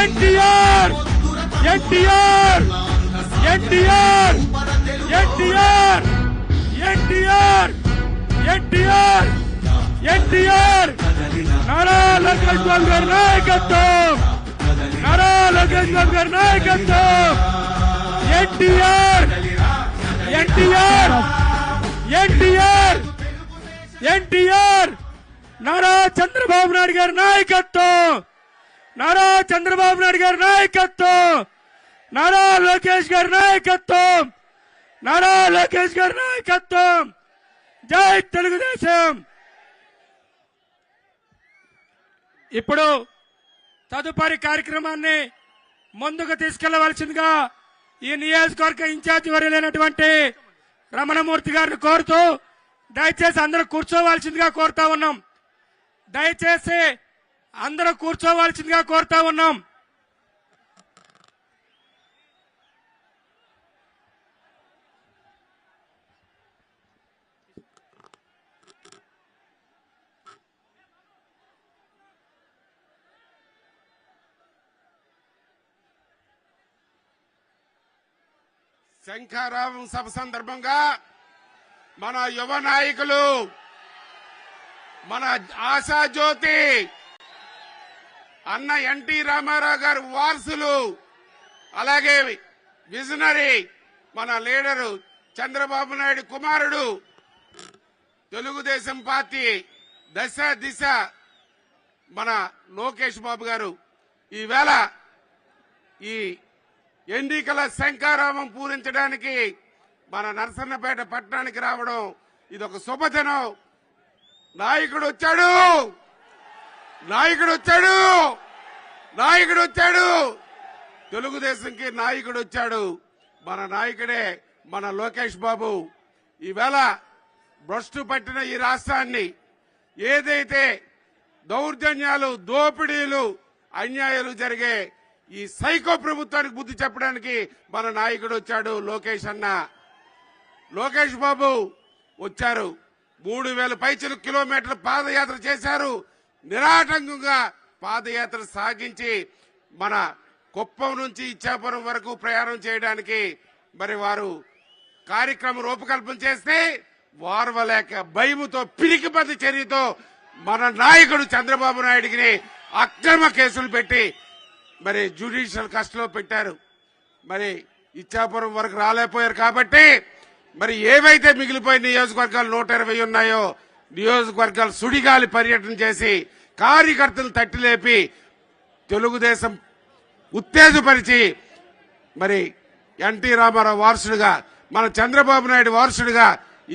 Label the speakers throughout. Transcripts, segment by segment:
Speaker 1: ఎన్టీఆర్ ఎన్టీఆర్ ఎన్టీఆర్ ఎన్టీఆర్ ఎన్టీఆర్ ఎన్టీఆర్ ఎన్టీఆర్ నారా లోకేష్ బాబు గారి నాయకత్వం, నారా లోకేష్ బాబు గారి నాయకత్వం, ఎన్టీఆర్ ఎన్టీఆర్ ఎన్టీఆర్ ఎన్టీఆర్ నారా చంద్రబాబు నాయుడు గారి నాయకత్వం, నారా చంద్రబాబు నాయుడు గారి నాయకత్వం, నారా లోకేష్ గారి నాయకత్వం, నారా లోకేష్ గారి నాయకత్వం. జై తెలుగుదేశం. ఇప్పుడు తదుపరి కార్యక్రమాన్ని ముందుకు తీసుకెళ్లవలసిందిగా ఈ నియోజకవర్గ ఇన్ఛార్జి వర్యులైనటువంటి రమణమూర్తి గారిని కోరుతూ దయచేసి అందరూ కూర్చోవలసిందిగా కోరుతా ఉన్నాం. దయచేసి అందరూ కూర్చోవలసిందిగా కోరుతా ఉన్నాం.
Speaker 2: శంఖారావం సభ సందర్భంగా మన యువ నాయకులు, మన ఆశాజ్యోతి అన్న ఎన్టీ రామారావు గారి వారసులు, అలాగే విజనరీ మన లీడరు చంద్రబాబు నాయుడు కుమారుడు, తెలుగుదేశం పార్టీ దశ దిశ మన లోకేష్ బాబు గారు ఈవేళ ఈ ఎన్నికల శంఖారావం పూరించడానికి మన నరసన్నపేట పట్టణానికి రావడం ఇదొక శుభదినం. నాయకుడు వచ్చాడు, నాయకుడు వచ్చాడు, నాయకుడు వచ్చాడు, తెలుగుదేశంకి నాయకుడు వచ్చాడు. మన నాయకుడే మన లోకేష్ బాబు. ఈవేళ భ్రష్టు పట్టిన ఈ రాష్ట్రాన్ని ఏదైతే దౌర్జన్యాలు, దోపిడీలు, అన్యాయాలు జరిగే ఈ సైకో ప్రభుత్వానికి బుద్ధి చెప్పడానికి మన నాయకుడు వచ్చాడు, లోకేష్ అన్న. లోకేష్ బాబు వచ్చారు. 3000 పైచల కిలోమీటర్ల పాదయాత్ర చేశారు. నిరాటంకంగా పాదయాత్ర సాగించి మన కుప్పం నుంచి ఇచ్చాపురం వరకు ప్రయాణం చేయడానికి మరి వారు కార్యక్రమం రూపకల్పన చేస్తే వారవలేక భయముతో పిరికిపది చర్యతో మన నాయకుడు చంద్రబాబు నాయుడికి అక్రమ కేసులు పెట్టి మరి జ్యుడిషియల్ కస్టడీలో పెట్టారు. మరి ఇచ్చాపురం వరకు రాలేకపోయారు కాబట్టి మరి ఏవైతే మిగిలిపోయిన నియోజకవర్గాలు 120 ఉన్నాయో నియోజకవర్గాలు సుడిగాలి పర్యటన చేసి కార్యకర్తలు తట్టిలేపి తెలుగుదేశం ఉత్తేజపరిచి మరి ఎన్టీ రామారావు వారసుడిగా, మన చంద్రబాబు నాయుడు వారసుడిగా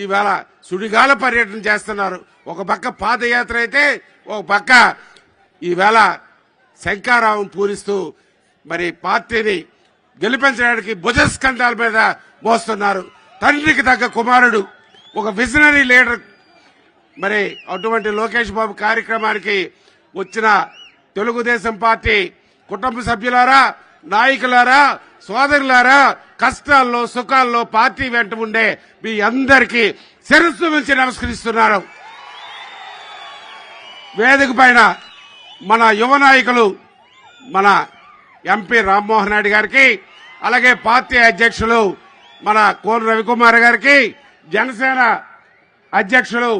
Speaker 2: ఈవేళ సుడిగాల పర్యటన చేస్తున్నారు. ఒక పక్క పాదయాత్ర అయితే ఒక పక్క ఈవేళ శంఖారావం పూరిస్తూ మరి పార్టీని గెలిపించడానికి భుజస్కంధాల మీద మోస్తున్నారు. తండ్రికి తగ్గ కుమారుడు, ఒక విజనరీ లీడర్. మరి అటువంటి లోకేష్ బాబు కార్యక్రమానికి వచ్చిన తెలుగుదేశం పార్టీ కుటుంబ సభ్యులారా, నాయకులారా, సోదరులారా, కష్టాల్లో సుఖాల్లో పార్టీ వెంట ఉండే మీ అందరికీ శిరస్సు నుంచి నమస్కరిస్తున్నారు. వేదిక పైన మన యువ నాయకులు మన ఎంపీ రామ్మోహన్ నాయుడు గారికి, అలాగే పార్టీ అధ్యక్షులు మన కోన రవికుమార్ గారికి, జనసేన అధ్యక్షులు